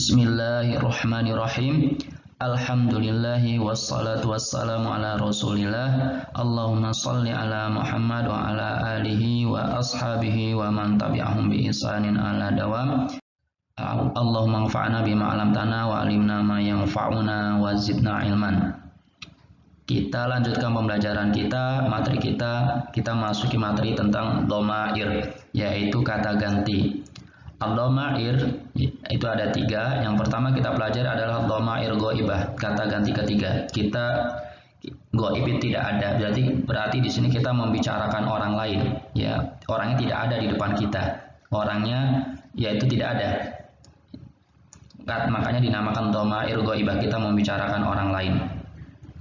Bismillahirrahmanirrahim. Alhamdulillahi wassalatu wassalamu ala rasulillah. Allahumma salli ala Muhammad wa ala alihi wa ashabihi wa man tabi'ahum bi ihsanin ala dawam. Allahumma anfa'na bima 'allamtana wa 'allimna ma yanfa'una wa zidna ilman. Kita lanjutkan pembelajaran kita, materi kita masuki materi tentang dhamair, yaitu kata ganti. Al-dhamair itu ada 3. Yang pertama kita pelajari adalah dhamair ghaibah, kata ganti ketiga. Kita ghaib tidak ada, berarti di sini kita membicarakan orang lain, ya. Orangnya tidak ada di depan kita. Orangnya yaitu tidak ada. Makanya dinamakan dhamair ghaibah, kita membicarakan orang lain.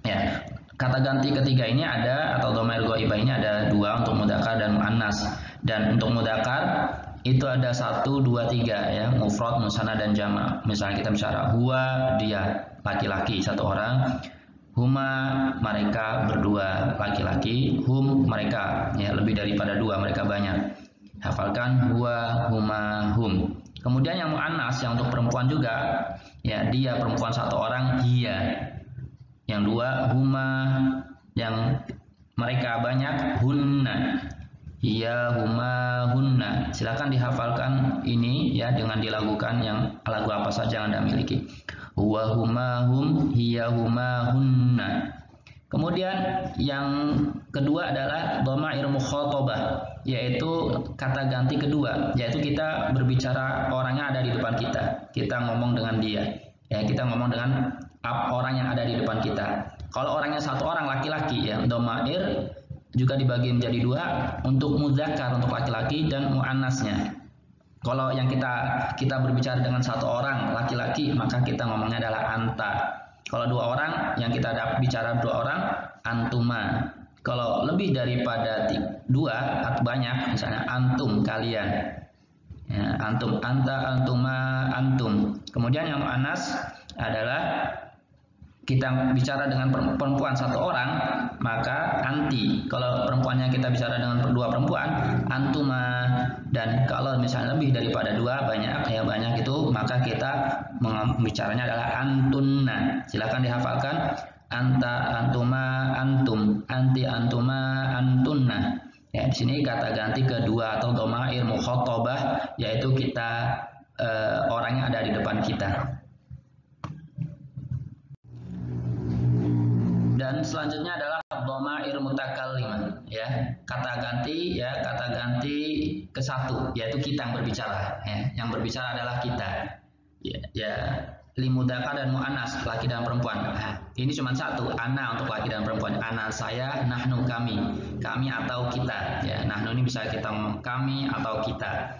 Ya. Kata ganti ketiga ini ada, atau dhamair ghaibah ini ada 2 untuk mudzakkar dan muannas. Dan untuk mudzakkar itu ada 1, 2, 3 ya, mufrad, musanna dan jama'. Misalnya kita bicara huwa, dia laki-laki 1 orang, huma mereka berdua laki-laki, hum mereka ya lebih daripada 2, mereka banyak. Hafalkan huwa, huma, hum. Kemudian yang muannas yang untuk perempuan juga ya, dia perempuan 1 orang, hiya. Yang 2 huma, yang mereka banyak, hunna. Hiya, huma, hunna. Silakan dihafalkan ini ya dengan dilakukan yang lagu apa saja yang Anda miliki. Huwa, huma, hum, hiya, huma, hunna. Kemudian yang kedua adalah dhamair mukhatabah, yaitu kata ganti kedua, yaitu kita berbicara orangnya ada di depan kita. Kita ngomong dengan dia. Ya, kita ngomong dengan orang yang ada di depan kita. Kalau orangnya 1 orang laki-laki ya, dhamair juga dibagi menjadi 2 untuk mudzakkar untuk laki-laki dan muannasnya. Kalau yang kita berbicara dengan 1 orang laki-laki, maka kita ngomongnya adalah anta. Kalau 2 orang yang kita bicara 2 orang, antuma. Kalau lebih daripada 2 atau banyak, misalnya antum, kalian. Ya, antum, anta, antuma, antum. Kemudian yang muannas adalah kita bicara dengan perempuan 1 orang, maka anti. Kalau perempuannya kita bicara dengan 2 perempuan, antuma. Dan kalau misalnya lebih daripada 2, banyak itu, maka kita bicaranya adalah antunna. Silakan dihafalkan. Anta, antuma, antum, anti, antuma, antunna. Ya, di sini kata ganti kedua atau dhamair mukhatabah, yaitu kita orangnya ada di depan kita. Dan selanjutnya adalah dhamair mutakallimah ya, kata ganti ke-1, yaitu kita yang berbicara ya. Yang berbicara adalah kita ya, limudzakkar dan muannas, laki dan perempuan. Nah, ini cuma 1, ana untuk laki dan perempuan, ana, saya, nahnu, kami atau kita ya. Nahnu ini bisa kita ngomong kami atau kita.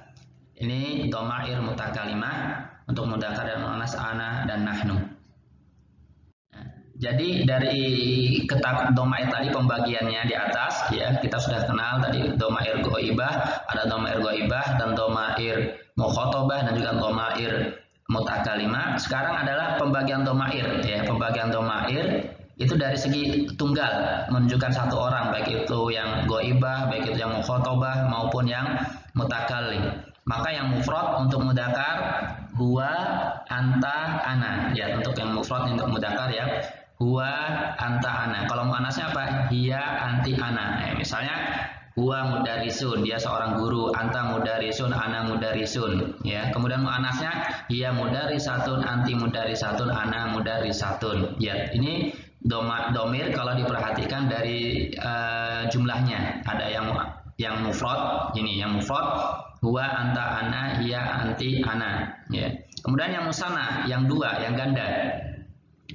Ini dhamair mutakallimah untuk mudzakkar dan muannas, ana dan nahnu. Jadi dari kitab dhamair tadi pembagiannya di atas ya, kita sudah kenal tadi dhamair ghaibah, ada dhamair ghaibah dan dhamair mukhatabah dan juga dhamair mutakallimah. Sekarang adalah pembagian dhamair ya. Pembagian dhamair itu dari segi tunggal, menunjukkan 1 orang, baik itu yang ghaibah, baik itu yang mukhatabah maupun yang mutakallim. Maka yang mufrad untuk mudzakkar huwa, anta, ana ya, untuk yang mufrad untuk mudzakkar ya. Huwa, anta, ana. Kalau muannasnya apa? Hiya, anti, ana. Misalnya huwa mudarrisun, dia seorang guru, anta mudarrisun, ana mudarrisun ya. Kemudian muannasnya hiya mudarrisatun, anti mudarrisatun, ana mudarrisatun. Ya, ini dhamir kalau diperhatikan dari jumlahnya. Ada yang mufrad, ini yang mufrad huwa, anta, ana, hiya, anti, ana ya. Kemudian yang musanna, yang 2, yang ganda.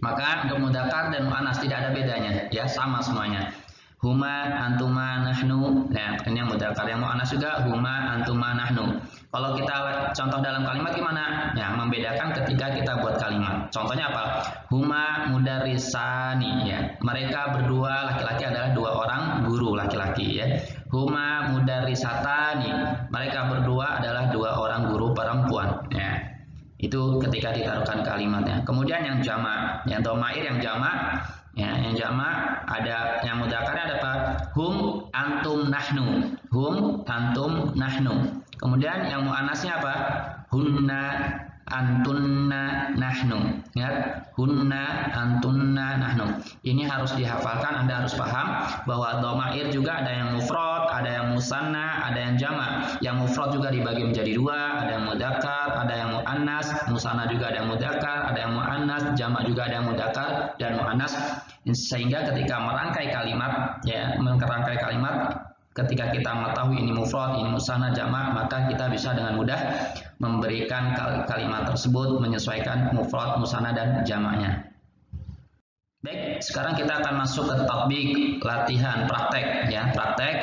Maka untuk mudzakkar dan muannas tidak ada bedanya ya, sama semuanya. Huma, antuma, nahnu. Nah, ini yang mudzakkar. Yang muannas juga huma, antuma, nahnu. Kalau kita contoh dalam kalimat gimana? Ya, membedakan ketika kita buat kalimat. Contohnya apa? Huma mudarrisani ya. Mereka berdua laki-laki adalah 2 orang guru laki-laki ya. Huma mudarrisatani. Mereka berdua adalah 2 orang guru perempuan ya. Itu ketika ditaruhkan kalimatnya. Kemudian yang jamak, yang dhamair yang jamak ya, yang jamak ada yang mudzakkar ada apa? Hum, antum, nahnu. Hum, antum, nahnu. Kemudian yang muannasnya apa? Hunna, antunna, nahnu. Ingat, hunna, antunna, nahnu. Ini harus dihafalkan, Anda harus paham bahwa dhamair juga ada yang mufrad, ada yang musanna, ada yang jamak. Yang mufrad juga dibagi menjadi dua, ada yang mudzakkar, ada yang muannas, musanna juga ada yang mudzakkar, ada yang muannas, jamak juga ada yang mudzakkar dan muannas. Sehingga ketika merangkai kalimat, ketika kita mengetahui ini mufrad, ini musanna, jamak, maka kita bisa dengan mudah memberikan kalimat tersebut menyesuaikan mufrad, musanna dan jamaknya. Baik, sekarang kita akan masuk ke tatbik, latihan, praktek ya. Praktek,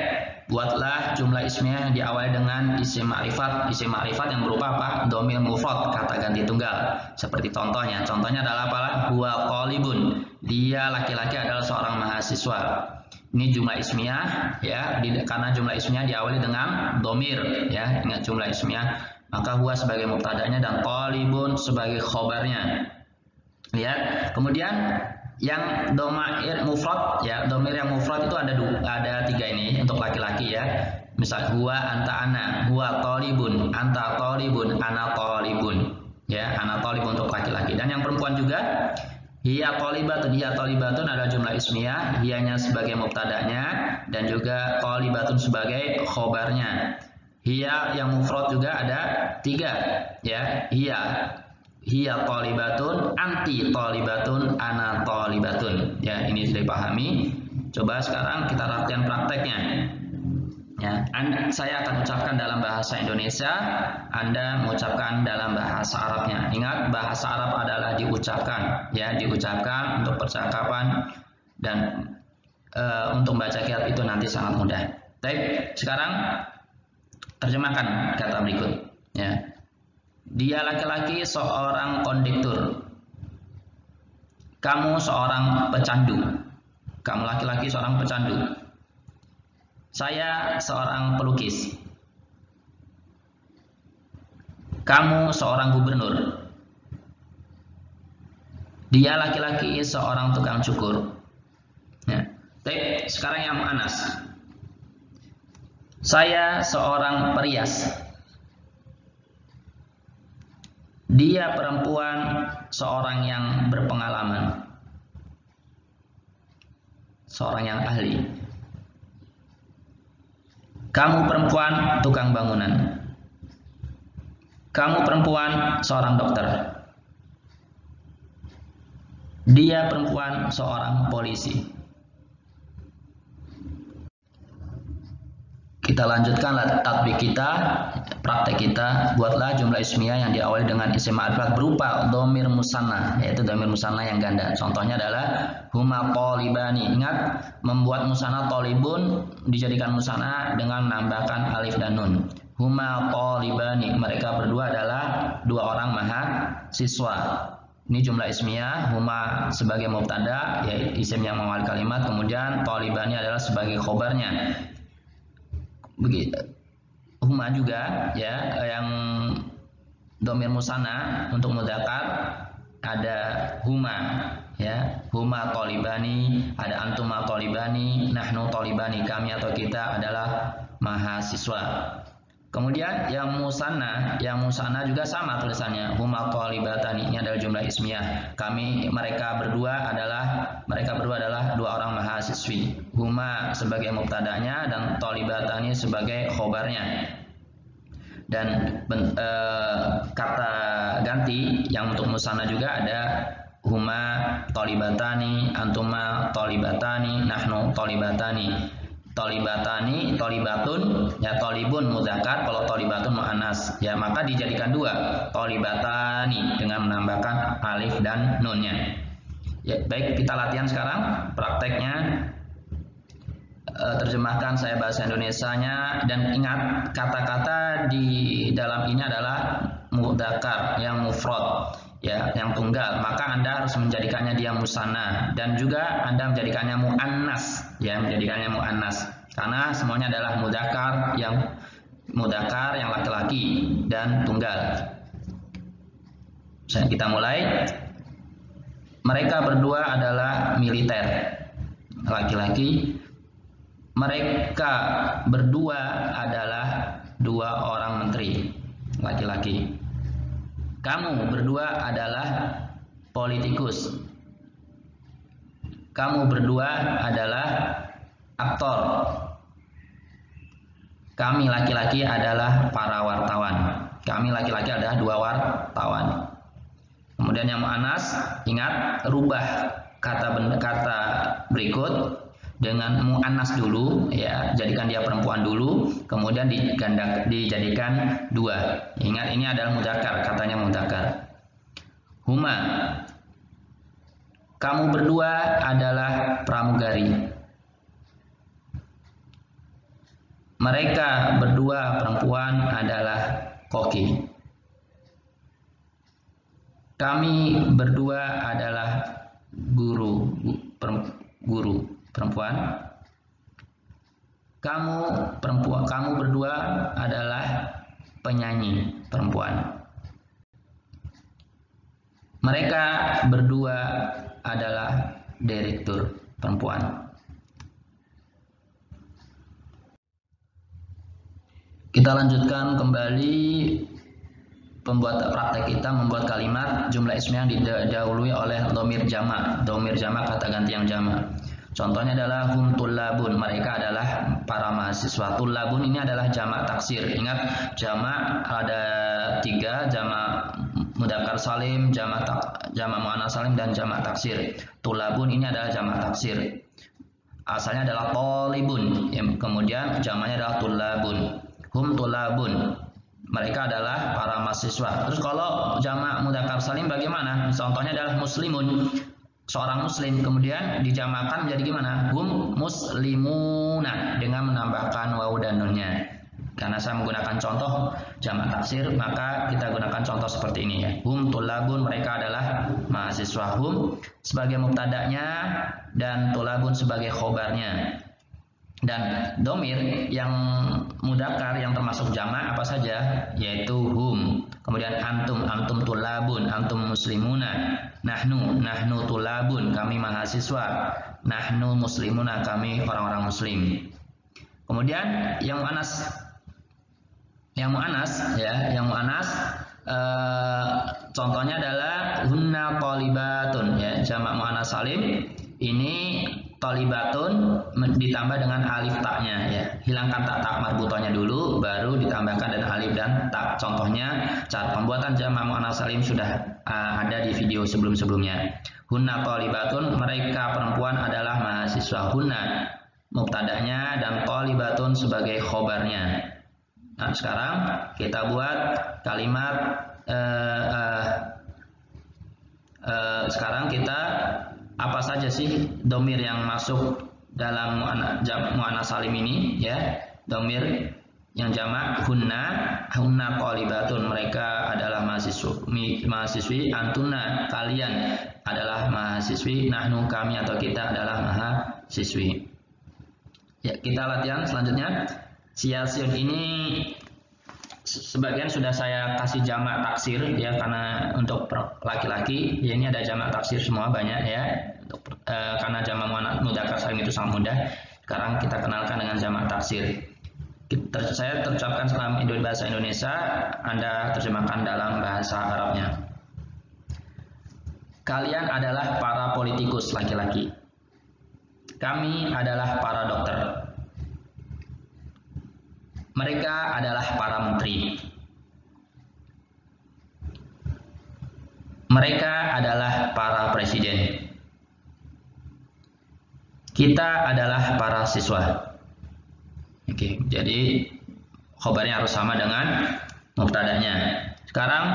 buatlah jumlah ismiyah yang diawali dengan isim ma'rifat. Isim ma'rifat yang berupa apa? Dhamir mufrad, kata ganti tunggal. Seperti contohnya. Contohnya adalah apa? Huwa talibun. Dia laki-laki adalah seorang mahasiswa. Ini jumlah ismiyah ya, karena jumlah ismiyah diawali dengan dhamir ya. Ingat jumlah ismiyah, maka huwa sebagai mubtada'nya dan talibun sebagai khobarnya. Lihat, kemudian yang dhamair mufrad ya, dhamir yang mufrad itu ada tiga ini untuk laki-laki ya. Misal huwa, anta, ana, huwa talibun, anta talibun, ana talibun ya, ana talibun untuk laki-laki. Dan yang perempuan juga hiya talibatun adalah jumlah ismiyah, hiyanya sebagai mubtada'nya dan juga talibatun sebagai khobarnya. Hiya yang mufrad juga ada tiga ya, hiya talibatun, anti talibatun, ana talibatun ya. Ini sudah dipahami. Coba sekarang kita latihan prakteknya ya. Saya akan ucapkan dalam bahasa Indonesia, Anda mengucapkan dalam bahasa Arabnya. Ingat, bahasa Arab adalah diucapkan ya, diucapkan untuk percakapan, dan untuk membaca kitab itu nanti sangat mudah. Baik, sekarang terjemahkan kata berikut ya. Dia laki-laki seorang kondektur. Kamu seorang pecandu. Kamu laki-laki seorang pecandu. Saya seorang pelukis. Kamu seorang gubernur. Dia laki-laki seorang tukang cukur. Ya. Baik, sekarang yang muannas. Saya seorang perias. Dia perempuan seorang yang berpengalaman. Seorang yang ahli. Kamu perempuan tukang bangunan. Kamu perempuan seorang dokter. Dia perempuan seorang polisi. Kita lanjutkan tatbik kita, praktek kita. Buatlah jumlah ismiyah yang diawali dengan isim ma'rifat berupa dhamir musanna, yaitu dhamir musanna yang ganda. Contohnya adalah huma talibani. Ingat, membuat musanna talibun dijadikan musanna dengan menambahkan alif dan nun. Huma talibani, mereka berdua adalah dua orang mahasiswa. Ini jumlah ismiyah, huma sebagai mubtada, yaitu isim yang mengawali kalimat, kemudian talibani adalah sebagai khobarnya. Begitu. Huma juga ya, yang dhamir musanna untuk mudzakkar ada huma ya, huma talibani, ada antuma talibani, nahnu talibani, kami atau kita adalah mahasiswa. Kemudian yang musanna juga sama tulisannya, huma talibatani, ini adalah jumlah ismiyah. Mereka berdua adalah dua orang mahasiswi. Huma sebagai mubtada'nya dan talibatani sebagai khobarnya. Dan kata ganti yang untuk musanna juga ada huma talibatani, antuma talibatani, nahnu talibatani. Talibatani, talibatun, ya talibun mudzakkar, kalau talibatun muannas, ya maka dijadikan dua, talibatani dengan menambahkan alif dan nunnya. Ya, baik, kita latihan sekarang prakteknya. Terjemahkan saya bahasa Indonesianya, dan ingat kata-kata di dalam ini adalah mudzakkar yang mufrad ya, yang tunggal, maka Anda harus menjadikannya dia musanna, dan juga Anda menjadikannya muannas ya, karena semuanya adalah mudzakkar yang laki-laki dan tunggal. Kita mulai. Mereka berdua adalah militer, laki-laki. Mereka berdua adalah dua orang menteri, laki-laki. Kamu berdua adalah politikus. Kamu berdua adalah aktor. Kami laki-laki adalah para wartawan. Kami laki-laki adalah 2 wartawan. Kemudian yang mu'annas, ingat rubah kata berikut dengan mu'annas dulu, ya, jadikan dia perempuan dulu, kemudian dijadikan 2. Ingat ini adalah mudzakkar, katanya mudzakkar. Huma, kamu berdua adalah pramugari. Mereka berdua perempuan adalah koki. Kami berdua adalah guru perempuan. Kamu berdua adalah penyanyi perempuan. Mereka berdua adalah direktur perempuan. Kita lanjutkan kembali praktek kita membuat kalimat jumlah ismi yang didahului oleh dhamir jamak. Dhamir jamak kata ganti yang jamak. Contohnya adalah hum tullabun, mereka adalah para mahasiswa. Tullabun ini adalah jamak taksir. Ingat jamak ada 3, jamak mudzakkar salim, jamak muannats salim, dan jamak taksir. Tullabun ini adalah jamak taksir. Asalnya adalah tolibun, kemudian jamaknya adalah tullabun. Hum tullabun, mereka adalah para mahasiswa. Terus kalau jamak mudzakkar salim bagaimana? Contohnya adalah muslimun, seorang muslim, kemudian dijamakan menjadi gimana? Hum muslimuna dengan menambahkan waw dan nunnya. Karena saya menggunakan contoh jamak taksir, maka kita gunakan contoh seperti ini ya. Hum tulabun, mereka adalah mahasiswa. Hum sebagai mubtada'nya dan tulabun sebagai khobarnya. Dan domir yang mudzakkar yang termasuk jamak apa saja, yaitu hum, kemudian antum tulabun, antum muslimuna, nahnu tulabun, kami mahasiswa, nahnu muslimuna, kami orang-orang muslim. Kemudian yang mu'annas contohnya adalah hunna thalibatun, ya, jamak mu'annas salim ini thalibatun ditambah dengan alif taknya, ya. Hilangkan tak marbutohnya dulu, baru ditambahkan dengan alif dan tak. Contohnya cara pembuatan jamak muannats salim sudah ada di video sebelum-sebelumnya. Hunna thalibatun, mereka perempuan adalah mahasiswa. Hunna mubtada'nya dan thalibatun sebagai khobarnya. Nah, sekarang kita buat kalimat sekarang kita apa saja sih domir yang masuk dalam muannats salim ini, ya. Domir yang jamak hunna thalibatun, mereka adalah mahasiswi, antuna, kalian adalah mahasiswi, nahnu, kami atau kita adalah mahasiswi. Ya, kita latihan selanjutnya. Siasun ini sebagian sudah saya kasih jamak taksir, ya, karena untuk laki-laki ya ini ada jamak taksir semua banyak, ya. Karena jamak mudzakkar salim itu sangat mudah. Sekarang kita kenalkan dengan jamak taksir. Saya terucapkan dalam bahasa Indonesia, Anda terjemahkan dalam bahasa Arabnya. Kalian adalah para politikus laki-laki. Kami adalah para dokter. Mereka adalah para menteri. Mereka adalah para presiden. Kita adalah para siswa. Oke, jadi khobarnya harus sama dengan mubtada'nya. Sekarang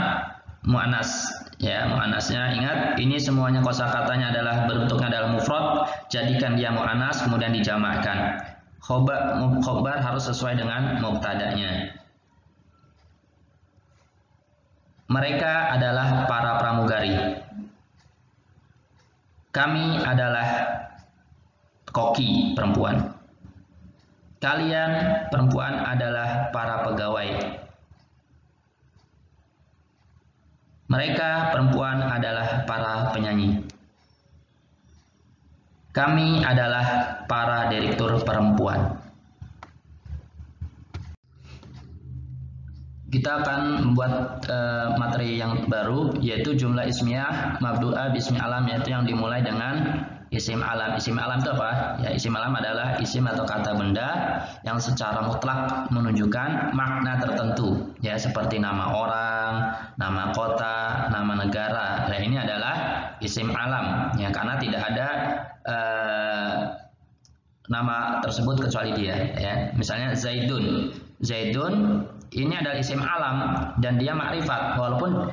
muannas, ya, muannasnya ingat ini semuanya kosakatanya adalah bentuknya adalah mufrad, jadikan dia muannas kemudian dijamakkan. Khobar harus sesuai dengan mubtada'nya. Mereka adalah para pramugari. Kami adalah koki perempuan. Kalian perempuan adalah para pegawai. Mereka perempuan adalah para penyanyi. Kami adalah para direktur perempuan. kita akan membuat materi yang baru, yaitu jumlah ismiyah mabdu'ah bismi alam, yaitu yang dimulai dengan isim alam. Isim alam itu apa? Ya, isim alam adalah isim atau kata benda yang secara mutlak menunjukkan makna tertentu, ya, seperti nama orang, nama kota, nama negara. Nah, ini adalah isim alam, ya, karena tidak ada nama tersebut kecuali dia, ya. Misalnya Zaidun. Zaidun ini adalah isim alam dan dia makrifat, walaupun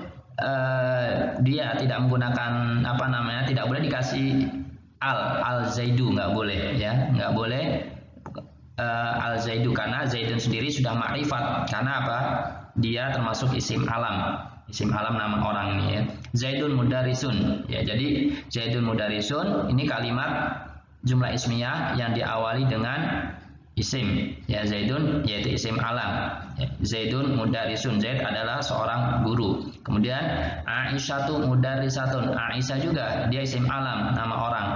dia tidak menggunakan tidak boleh dikasih al Zaidu, nggak boleh, ya, nggak boleh al Zaidu, karena Zaidun sendiri sudah makrifat, karena apa? Dia termasuk isim alam nama orang ini, ya. Zaidun mudarisun, ya, jadi Zaidun mudarisun ini kalimat jumlah ismiyah yang diawali dengan isim, ya, Zaidun yaitu isim alam, ya. Zaidun mudarisun, Zaid adalah seorang guru. Kemudian Aisyatu mudarisatun, Aisyah juga dia isim alam nama orang,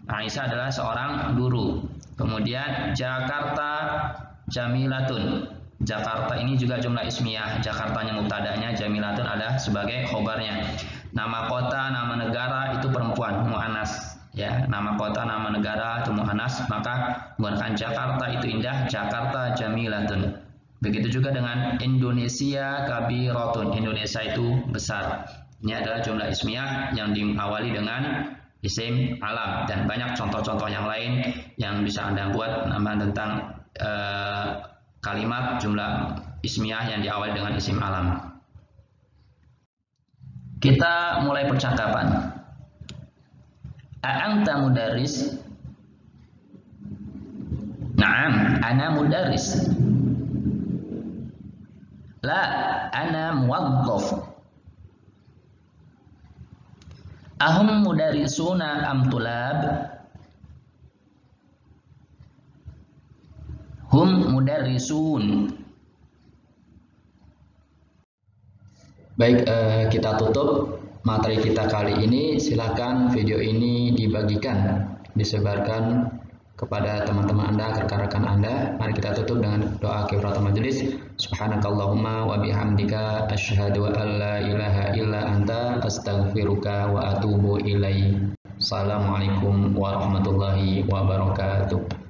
Aisyah adalah seorang guru. Kemudian Jakarta jamilatun, Jakarta ini juga jumlah ismiyah, Jakartanya mubtada'nya, jamilatun adalah sebagai khobarnya. Nama kota, nama negara itu perempuan, muannas, ya, nama kota, nama negara itu muannas, maka menggunakan Jakarta itu indah, Jakarta jamilatun. Begitu juga dengan Indonesia kabiratun, Indonesia itu besar. Ini adalah jumlah ismiyah yang diawali dengan isim alam, dan banyak contoh-contoh yang lain yang bisa Anda buat tentang kalimat jumlah ismiyah yang diawali dengan isim alam. Kita mulai percakapan. A'anta mudarris? Naam, ana mudarris. La, ana muwaddaf. Ahum mudarrisuna am tulab? Hum mudarrisun. Baik, kita tutup materi kita kali ini. Silakan video ini dibagikan, disebarkan kepada teman-teman Anda, rekan-rekan Anda. Mari kita tutup dengan doa kifaratul majelis. Subhanakallahumma wa bihamdika asyhadu an la ilaha illa anta astaghfiruka wa atubu ilaik. Assalamualaikum warahmatullahi wabarakatuh.